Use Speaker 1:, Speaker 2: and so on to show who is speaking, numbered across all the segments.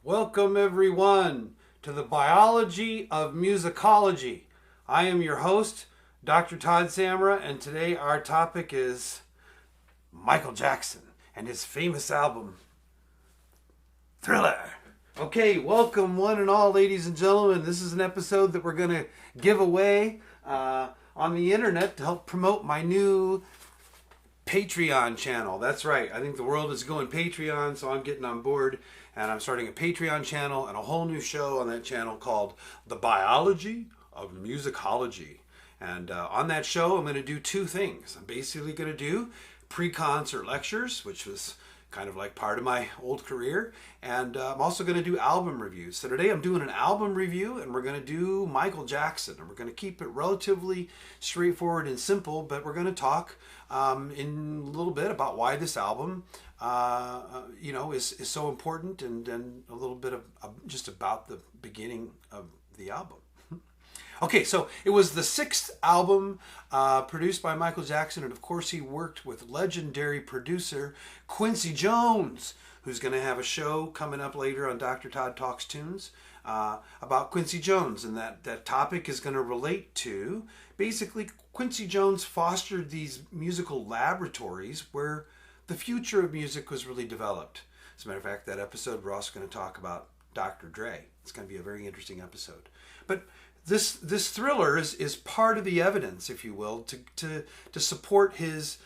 Speaker 1: Welcome everyone to the Biology of Musicology. I am your host, Dr. Todd Samra, and today our topic is Michael Jackson and his famous album, Thriller. Okay, welcome one and all, ladies and gentlemen. This is an episode that we're going to give away on the internet to help promote my new Patreon channel. That's right. I think the world is going Patreon, so I'm getting on board and I'm starting a Patreon channel and a whole new show on that channel called The Biology of Musicology. And on that show, I'm going to do two things. I'm basically going to do pre-concert lectures, which was kind of like part of my old career. And I'm also going to do album reviews. So today I'm doing an album review and we're going to do Michael Jackson. And we're going to keep it relatively straightforward and simple, but we're going to talk in a little bit about why this album is so important and a little bit of just about the beginning of the album. Okay, so it was the sixth album produced by Michael Jackson, and of course he worked with legendary producer Quincy Jones, who's going to have a show coming up later on Dr. Todd Talks Tunes about Quincy Jones, and that topic is going to relate to basically Quincy Jones fostered these musical laboratories where the future of music was really developed. As a matter of fact, that episode we're also going to talk about Dr. Dre. It's going to be a very interesting episode. But this Thriller is part of the evidence, if you will, to support his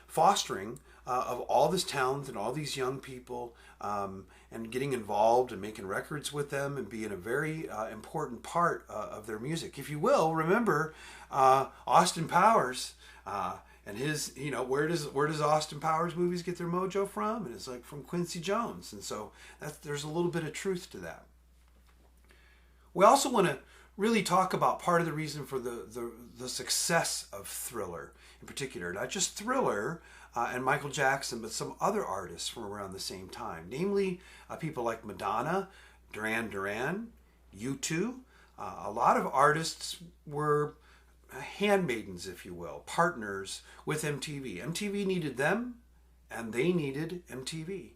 Speaker 1: fostering of all this talent and all these young people and getting involved and making records with them and being a very important part of their music. If you will, remember Austin Powers and his, where does Austin Powers movies get their mojo from? And it's like from Quincy Jones. And so there's a little bit of truth to that. We also want to really talk about part of the reason for the success of Thriller in particular. Not just Thriller and Michael Jackson, but some other artists from around the same time. Namely, people like Madonna, Duran, U2. A lot of artists were handmaidens, if you will, partners with MTV. MTV needed them, and they needed MTV.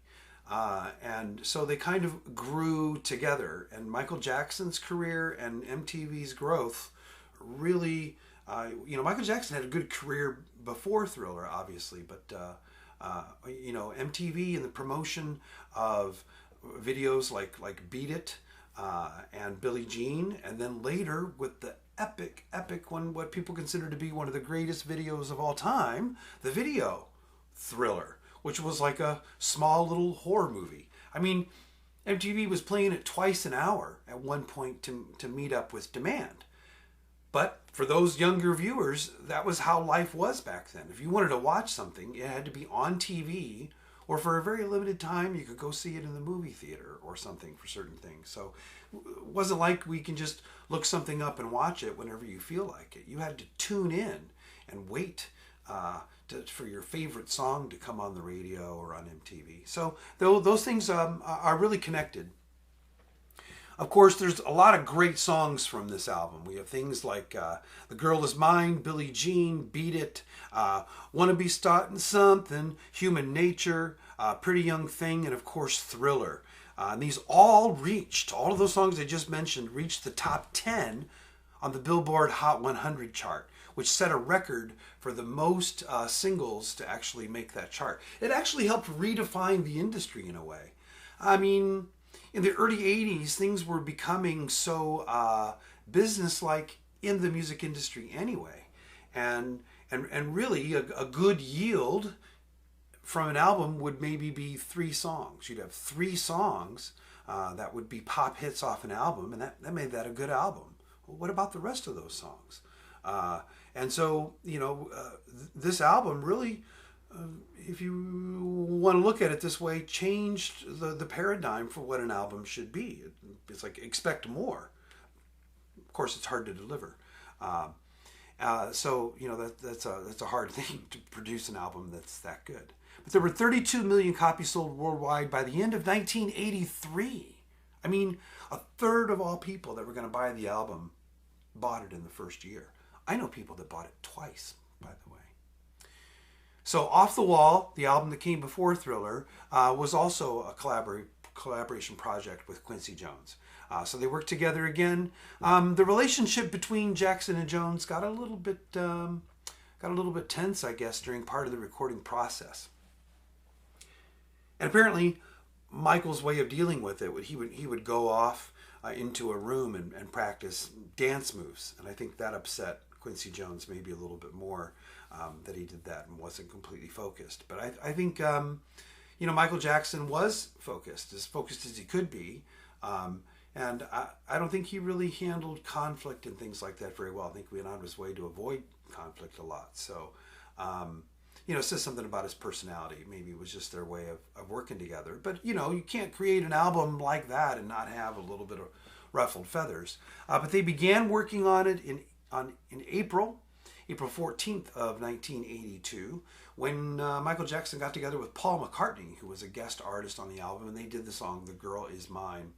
Speaker 1: And so they kind of grew together, and Michael Jackson's career and MTV's growth really, Michael Jackson had a good career before Thriller, obviously, but, MTV and the promotion of videos like Beat It and Billie Jean, and then later with the epic one, what people consider to be one of the greatest videos of all time, the video Thriller, which was like a small little horror movie. I mean, MTV was playing it twice an hour at one point to meet up with demand. But for those younger viewers, that was how life was back then. If you wanted to watch something, it had to be on TV, or for a very limited time, you could go see it in the movie theater or something for certain things. So it wasn't like we can just look something up and watch it whenever you feel like it. You had to tune in and wait for your favorite song to come on the radio or on MTV. So those things are really connected. Of course, there's a lot of great songs from this album. We have things like The Girl Is Mine, Billie Jean, Beat It, Wanna Be Startin' Something, Human Nature, Pretty Young Thing, and of course Thriller. And these all of those songs I just mentioned reached the top 10 on the Billboard Hot 100 chart, which set a record for the most singles to actually make that chart. It actually helped redefine the industry in a way. I mean, in the early 80s, things were becoming so business-like in the music industry anyway. And really, a good yield from an album would maybe be 3 songs. You'd have 3 songs that would be pop hits off an album, and that made that a good album. Well, what about the rest of those songs? And so, this album really, if you want to look at it this way, changed the paradigm for what an album should be. It's like, expect more. Of course, it's hard to deliver. So, that's a hard thing to produce an album that's that good. But there were 32 million copies sold worldwide by the end of 1983. I mean, a third of all people that were going to buy the album bought it in the first year. I know people that bought it twice, by the way. So Off the Wall, the album that came before Thriller, was also a collaboration project with Quincy Jones. So they worked together again. The relationship between Jackson and Jones got a little bit tense, I guess, during part of the recording process. And apparently, Michael's way of dealing with it, he would go off into a room and practice dance moves, and I think that upset Quincy Jones maybe a little bit more, that he did that and wasn't completely focused. But I think Michael Jackson was focused as he could be. And I don't think he really handled conflict and things like that very well. I think he went on his way to avoid conflict a lot. So, it says something about his personality. Maybe it was just their way of working together. But, you can't create an album like that and not have a little bit of ruffled feathers. But they began working on it in April 14th of 1982, when Michael Jackson got together with Paul McCartney, who was a guest artist on the album, and they did the song "The Girl Is Mine."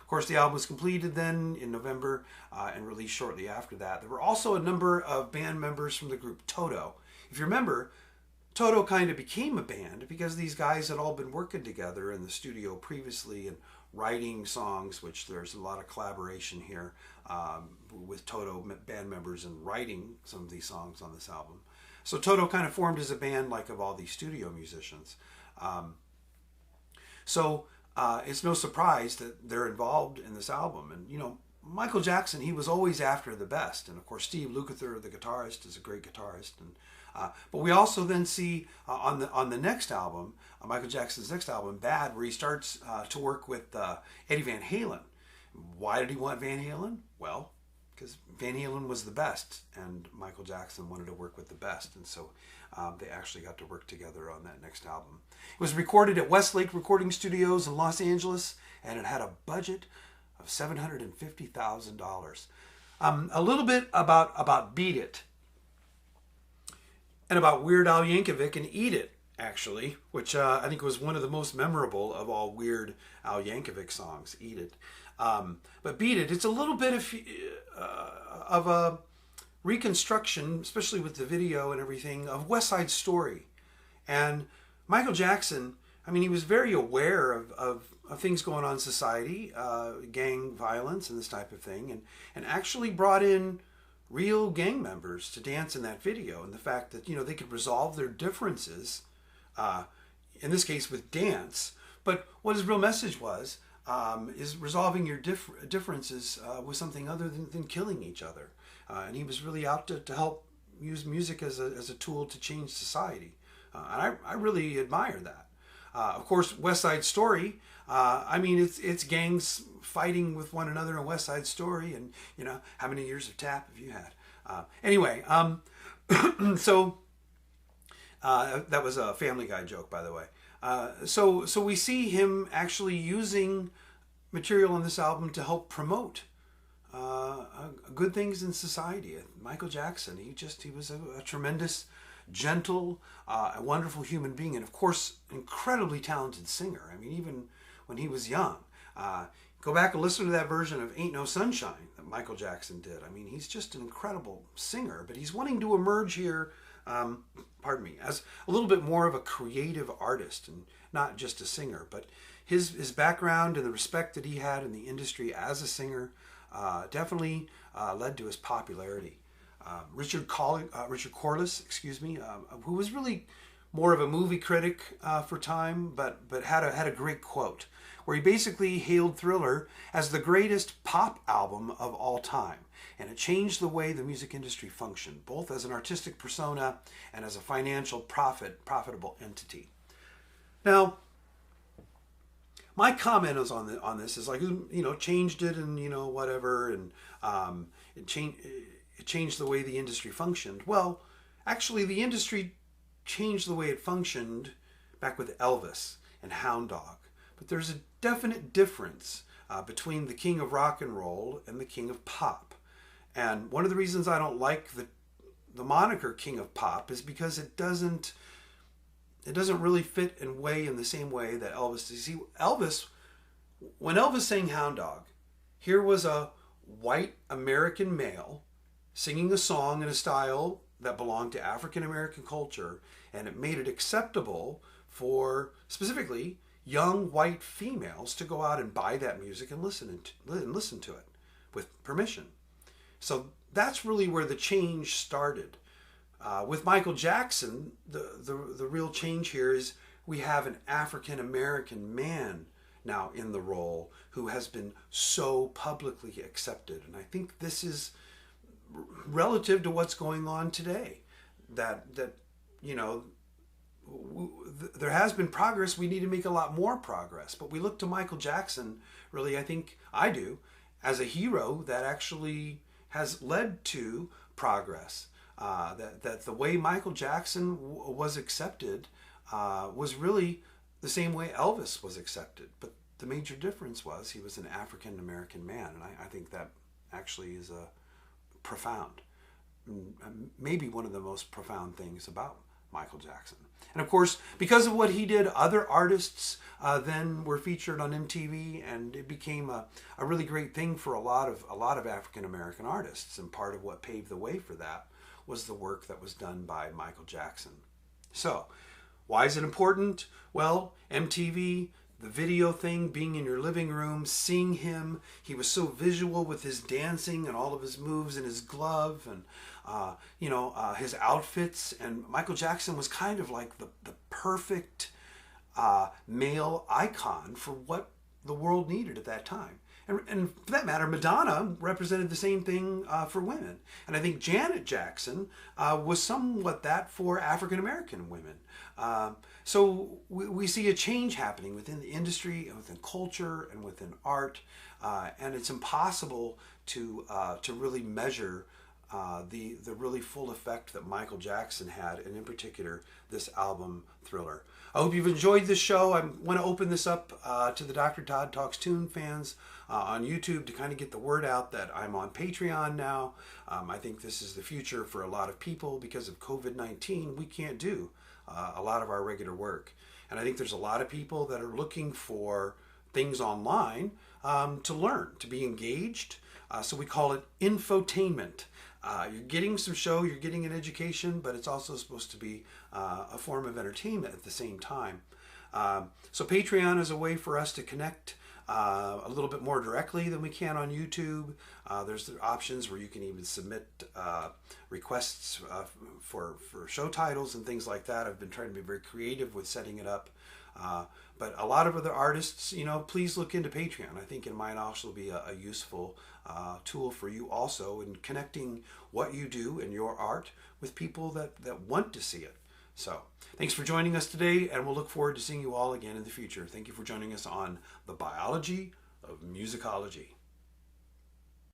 Speaker 1: Of course, the album was completed then in November and released shortly after that. There were also a number of band members from the group Toto. If you remember, Toto kind of became a band because these guys had all been working together in the studio previously and writing songs, which there's a lot of collaboration here with Toto band members and writing some of these songs on this album. So Toto kind of formed as a band like of all these studio musicians. It's no surprise that they're involved in this album. And, Michael Jackson, he was always after the best. And, of course, Steve Lukather, the guitarist, is a great guitarist. And but we also then see on the next album, Michael Jackson's next album, Bad, where he starts to work with Eddie Van Halen. Why did he want Van Halen? Well, because Van Halen was the best, and Michael Jackson wanted to work with the best. And so they actually got to work together on that next album. It was recorded at Westlake Recording Studios in Los Angeles, and it had a budget of $750,000. A little bit about Beat It, and about Weird Al Yankovic and Eat It, actually, which I think was one of the most memorable of all Weird Al Yankovic songs, Eat It. But Beat It, it's a little bit of a reconstruction, especially with the video and everything, of West Side Story. And Michael Jackson, he was very aware of things going on in society, gang violence and this type of thing, and actually brought in real gang members to dance in that video. And the fact that, they could resolve their differences, in this case with dance. But what his real message was, is resolving your differences with something other than killing each other. And he was really out to help use music as a tool to change society. And I really admire that. Of course, West Side Story, it's gangs fighting with one another in West Side Story. And, how many years of tap have you had? That was a Family Guy joke, by the way. So we see him actually using material on this album to help promote good things in society. Michael Jackson, he was a tremendous, gentle, a wonderful human being, and of course, incredibly talented singer. Even when he was young. Go back and listen to that version of Ain't No Sunshine that Michael Jackson did. He's just an incredible singer, but he's wanting to emerge here, as a little bit more of a creative artist and not just a singer. But his background and the respect that he had in the industry as a singer definitely led to his popularity. Richard Corliss, who was really more of a movie critic for Time, but had a great quote where he basically hailed Thriller as the greatest pop album of all time. And it changed the way the music industry functioned, both as an artistic persona and as a financial profitable entity. Now, my comment is on this is like, changed it and, whatever, and it changed the way the industry functioned. Well, actually, the industry changed the way it functioned back with Elvis and Hound Dog. But there's a definite difference between the king of rock and roll and the king of pop. And one of the reasons I don't like the moniker king of pop is because it doesn't really fit and weigh in the same way that Elvis does. See, when Elvis sang Hound Dog, here was a white American male singing a song in a style that belonged to African American culture, and it made it acceptable for specifically young white females to go out and buy that music and listen to it with permission. So that's really where the change started. With Michael Jackson, the real change here is we have an African American man now in the role who has been so publicly accepted. And I think this is relative to what's going on today. That you know, there has been progress. We need to make a lot more progress. But we look to Michael Jackson, really, I think I do, as a hero that actually has led to progress. That the way Michael Jackson was accepted was really the same way Elvis was accepted. But the major difference was he was an African American man. And I think that actually is profound. Maybe one of the most profound things about Michael Jackson. And of course, because of what he did, other artists then were featured on MTV, and it became a really great thing for a lot of African American artists. And part of what paved the way for that was the work that was done by Michael Jackson. So, why is it important? Well, MTV, the video thing, being in your living room, seeing him, he was so visual with his dancing and all of his moves and his glove and his outfits. And Michael Jackson was kind of like the perfect male icon for what the world needed at that time. And for that matter, Madonna represented the same thing for women. And I think Janet Jackson was somewhat that for African American women. So we see a change happening within the industry and within culture and within art. And it's impossible to really measure the really full effect that Michael Jackson had, and in particular, this album, Thriller. I hope you've enjoyed this show. I want to open this up to the Dr. Todd Talks Tune fans on YouTube to kind of get the word out that I'm on Patreon now. I think this is the future for a lot of people. Because of COVID-19, we can't do a lot of our regular work. And I think there's a lot of people that are looking for things online to learn, to be engaged. So we call it infotainment. You're getting some show, you're getting an education, but it's also supposed to be a form of entertainment at the same time. So Patreon is a way for us to connect a little bit more directly than we can on YouTube. There's options where you can even submit requests for show titles and things like that. I've been trying to be very creative with setting it up. But a lot of other artists, please look into Patreon. I think it might also be a useful tool for you also in connecting what you do in your art with people that want to see it. So thanks for joining us today, and we'll look forward to seeing you all again in the future. Thank you for joining us on the Biology of Musicology.